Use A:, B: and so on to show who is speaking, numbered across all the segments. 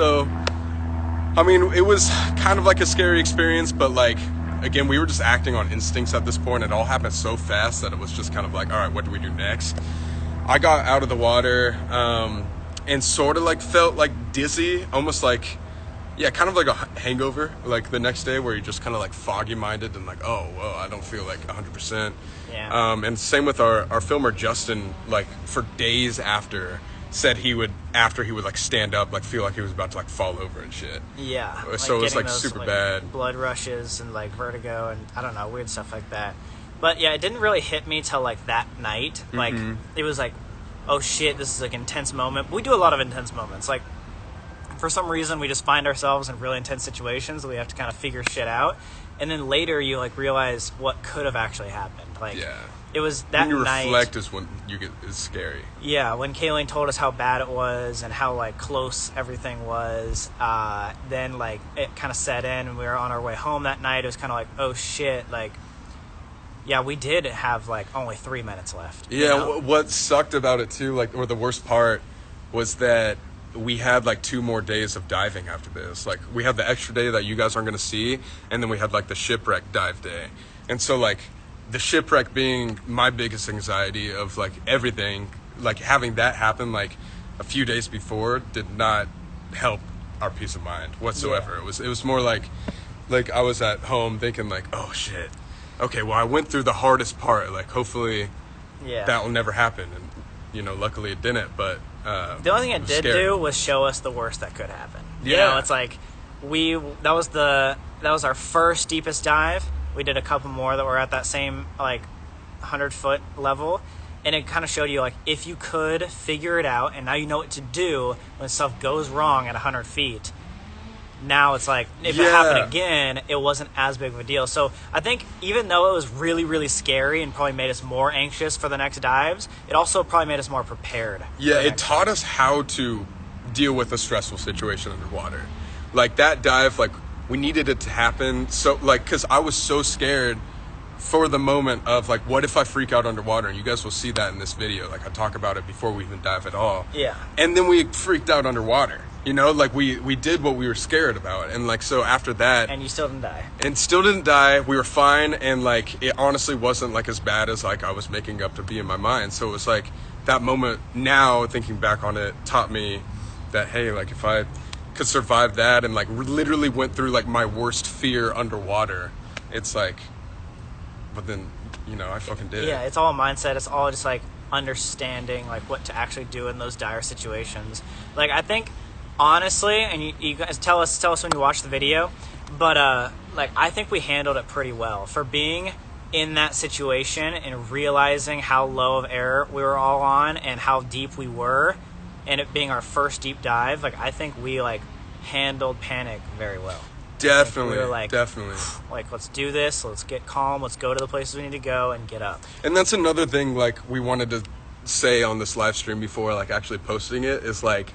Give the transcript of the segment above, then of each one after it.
A: so, I mean, it was kind of like a scary experience, but like, again, we were just acting on instincts at this point. It all happened so fast that it was just kind of like, all right, what do we do next? I got out of the water, and sort of like felt like dizzy, almost like, yeah, kind of like a hangover, like the next day where you're just kind of like foggy minded and like, oh, well, I don't feel like 100%.
B: Yeah.
A: And same with our filmer, Justin, like for days after, said he would like stand up, like feel like he was about to like fall over and shit.
B: Yeah.
A: So it was like
B: those,
A: super bad.
B: Blood rushes and like vertigo and I don't know, weird stuff like that. But yeah, it didn't really hit me till like that night. Like it was like, oh shit, this is like an intense moment. We do a lot of intense moments. Like for some reason we just find ourselves in really intense situations that we have to kind of figure shit out. And then later you like realize what could have actually happened. Like it was that night. When you
A: reflect is when it's scary.
B: Yeah, when Kayleen told us how bad it was and how like close everything was, then like it kind of set in and we were on our way home that night. It was kind of like, oh shit, like, yeah, we did have like only 3 minutes left.
A: Yeah,
B: you know?
A: What sucked about it too, like, or the worst part was that we had like 2 more days of diving after this. Like we had the extra day that you guys aren't going to see, and then we had like the shipwreck dive day. And so like the shipwreck being my biggest anxiety of like everything, like having that happen like a few days before did not help our peace of mind whatsoever. Yeah. It was more like I was at home thinking like, oh shit, okay, well I went through the hardest part, like hopefully that will never happen. And you know, luckily it didn't, but
B: the only thing it did do was show us the worst that could happen.
A: Yeah.
B: You know, it's like that was our first deepest dive. We did a couple more that were at that same like 100-foot level, and it kind of showed you like if you could figure it out, and now you know what to do when stuff goes wrong at 100 feet. Now it's like if it happened again, it wasn't as big of a deal. So I think even though it was really, really scary and probably made us more anxious for the next dives, it also probably made us more prepared.
A: Yeah, it taught us how to deal with a stressful situation underwater. Like that dive, like we needed it to happen. So like, cause I was so scared for the moment of like, what if I freak out underwater? And you guys will see that in this video. Like I talk about it before we even dive at all.
B: Yeah.
A: And then we freaked out underwater. You know, like we did what we were scared about. And like, so after that.
B: And you still didn't die.
A: And still didn't die. We were fine. And like, it honestly wasn't like as bad as like I was making up to be in my mind. So it was like that moment now thinking back on it taught me that, hey, like if I could survive that and like literally went through like my worst fear underwater, it's like, but then, you know, I fucking did it.
B: Yeah, it's all a mindset. It's all just like understanding like what to actually do in those dire situations. Like I think honestly, and you guys tell us when you watch the video, but like I think we handled it pretty well for being in that situation and realizing how low of air we were all on and how deep we were, and it being our first deep dive. Like I think we like handled panic very well.
A: Definitely,
B: we were like,
A: definitely.
B: Like, let's do this. Let's get calm. Let's go to the places we need to go and get up.
A: And that's another thing, like, we wanted to say on this live stream before, like, actually posting it is, like,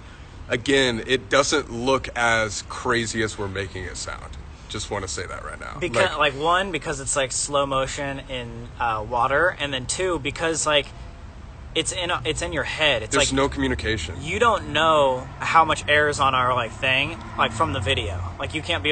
A: again, it doesn't look as crazy as we're making it sound. Just want to say that right now.
B: Because, like one, because it's, like, slow motion in water. And then, 2, because, like, it's in your head. It's
A: there's
B: like
A: no communication.
B: You don't know how much air is on our like thing, like from the video. Like you can't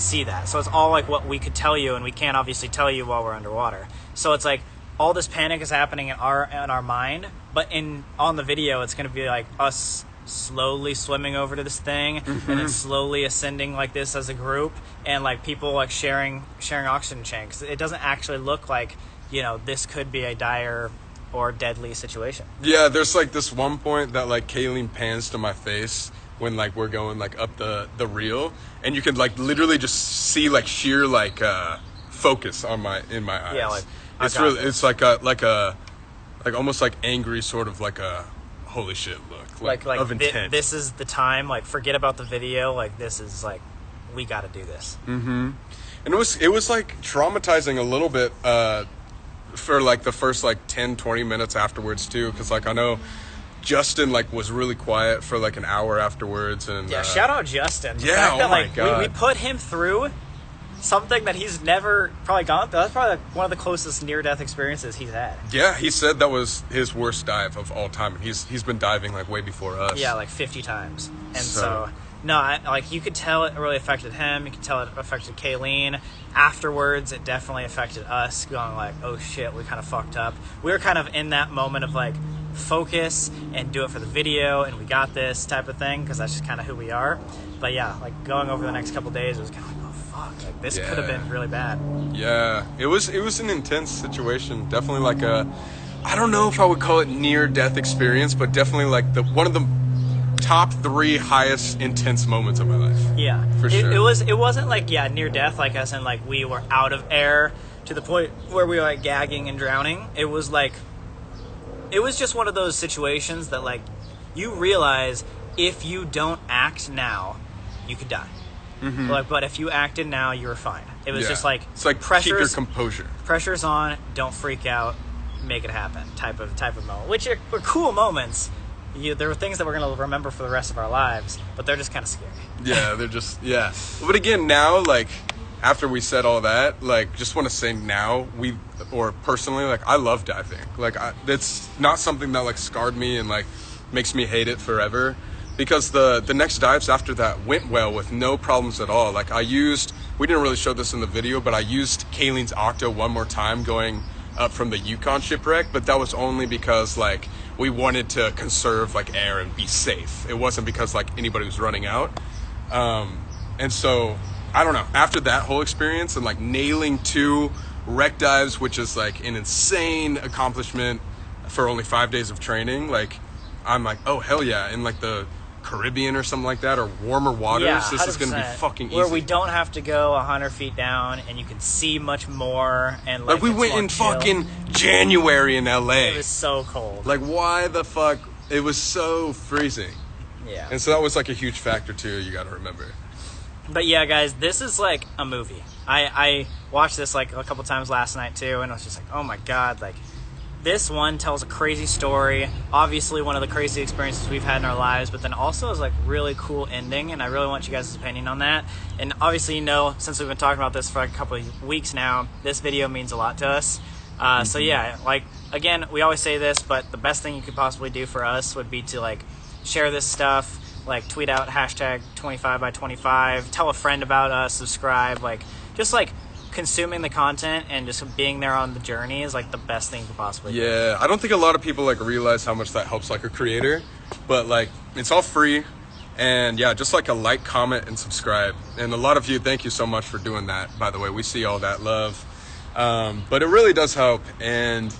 B: see that. So it's all like what we could tell you, and we can't obviously tell you while we're underwater. So it's like all this panic is happening in our mind, but on the video it's going to be like us slowly swimming over to this thing and then slowly ascending like this as a group, and like people like sharing oxygen tanks. It doesn't actually look like, you know, this could be a dire or deadly situation.
A: Yeah, there's like this one point that like Kayleen pans to my face when like we're going like up the reel, and you can like literally just see like sheer like focus in my eyes.
B: Yeah, like
A: it's like almost like angry, sort of like a holy shit look, like of intent.
B: This is the time. Like forget about the video. Like this is like we got to do this.
A: And it was like traumatizing a little bit. For like the first like 10-20 minutes afterwards too, because like I know Justin like was really quiet for like an hour afterwards, and
B: shout out Justin.
A: Yeah, oh my God.
B: We put him through something that he's never probably gone through. That's probably like one of the closest near-death experiences he's had.
A: Yeah, he said that was his worst dive of all time, and he's been diving like way before us.
B: Yeah, like 50 times. And so No, like you could tell it really affected him. You could tell it affected Kayleen. Afterwards, it definitely affected us, going like, oh shit, we kind of fucked up. We were kind of in that moment of like, focus and do it for the video and we got this type of thing, because that's just kind of who we are. But yeah, like going over the next couple days, it was kind of like, oh fuck, like this could have been really bad.
A: Yeah, it was an intense situation. Definitely like a, I don't know if I would call it near death experience, but definitely like one of the top 3 highest intense moments of my life.
B: Yeah,
A: for sure.
B: It wasn't like near death, like as in like we were out of air to the point where we were like gagging and drowning. It was just one of those situations that like you realize if you don't act now, you could die. Mm-hmm. But if you acted now, you were fine. It was just like,
A: it's like keep your composure.
B: Pressure's on. Don't freak out. Make it happen. Type of moment, which are cool moments. There were things that we're gonna remember for the rest of our lives, but they're just kind of scary. Yeah,
A: they're just But again, now like after we said all that, like just want to say now personally, like I love diving. Like it's not something that like scarred me and like makes me hate it forever, because the next dives after that went well with no problems at all. Like we didn't really show this in the video, but I used Kayleen's Octo one more time going up from the Yukon shipwreck, but that was only because like we wanted to conserve like air and be safe. It wasn't because like anybody was running out. And so I don't know, after that whole experience and like nailing 2 wreck dives, which is like an insane accomplishment for only 5 days of training, like I'm like, oh hell yeah, in like the Caribbean or something like that, or warmer waters, this is gonna be fucking easy.
B: Where we don't have to go 100 feet down and you can see much more, and like
A: we went in chill. Fucking January in LA.
B: It was so cold.
A: Like why the fuck? It was so freezing.
B: Yeah.
A: And so that was like a huge factor too, you gotta remember.
B: But yeah, guys, this is like a movie. I watched this like a couple times last night too, and I was just like, oh my god, like this one tells a crazy story. Obviously one of the crazy experiences we've had in our lives, but then also is like really cool ending, and I really want you guys' opinion on that. And obviously, since we've been talking about this for a couple of weeks now, this video means a lot to us. So yeah, like again, we always say this, but the best thing you could possibly do for us would be to like share this stuff, like tweet out hashtag 25by25, tell a friend about us, subscribe, like just like consuming the content and just being there on the journey is like the best thing you could possibly do.
A: Yeah, I don't think a lot of people like realize how much that helps like a creator, but like it's all free. And yeah, just like a like, comment, and subscribe. And a lot of you, thank you so much for doing that, by the way. We see all that love. But it really does help. And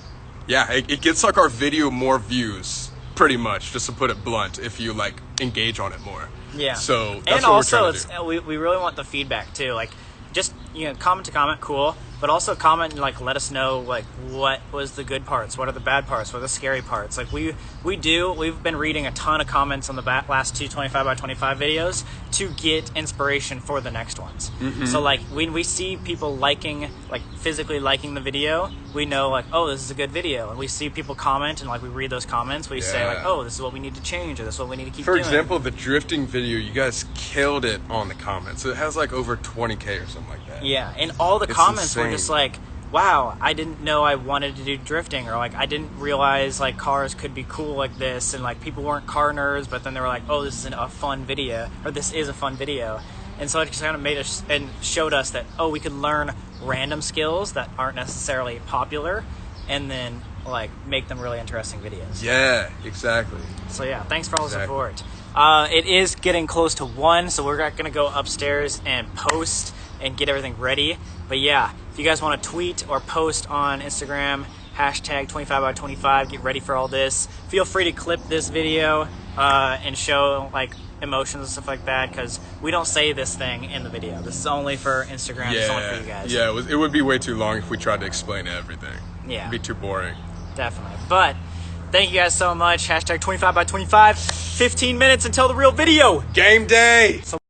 A: yeah, it gets like our video more views, pretty much, just to put it blunt, if you like engage on it more.
B: Yeah.
A: So that's
B: and
A: what
B: also
A: we're trying to do.
B: we really want the feedback too. Like just comment to comment, cool, but also comment and like let us know like what was the good parts, what are the bad parts, what are the scary parts. Like we've been reading a ton of comments on the last 2 25by25 videos to get inspiration for the next ones. Mm-hmm. So like when we see people physically liking the video, we know like, oh, this is a good video. And we see people comment and like we read those comments, we say like, oh, this is what we need to change, or this is what we need to keep doing.
A: For example, the drifting video, you guys killed it on the comments. It has like over 20K or something like that.
B: Yeah, and all the comments were just like, wow, I didn't know I wanted to do drifting, or like I didn't realize like cars could be cool like this, and like people weren't car nerds, but then they were like, oh, this is a fun video, or this is a fun video. And so it just kind of made us and showed us that, oh, we could learn random skills that aren't necessarily popular, and then like make them really interesting videos.
A: Yeah, exactly.
B: So yeah, thanks for all the support. It is getting close to 1, so we're gonna go upstairs and post and get everything ready. But yeah, if you guys want to tweet or post on Instagram, hashtag 25by25, get ready for all this. Feel free to clip this video and show like emotions and stuff like that, because we don't say this thing in the video. This is only for Instagram.
A: Yeah,
B: it's only for you guys.
A: Yeah, it would be way too long if we tried to explain everything.
B: Yeah,
A: it'd be too boring.
B: Definitely. But thank you guys so much. Hashtag 25by25. 15 minutes until the real video.
A: Game day. So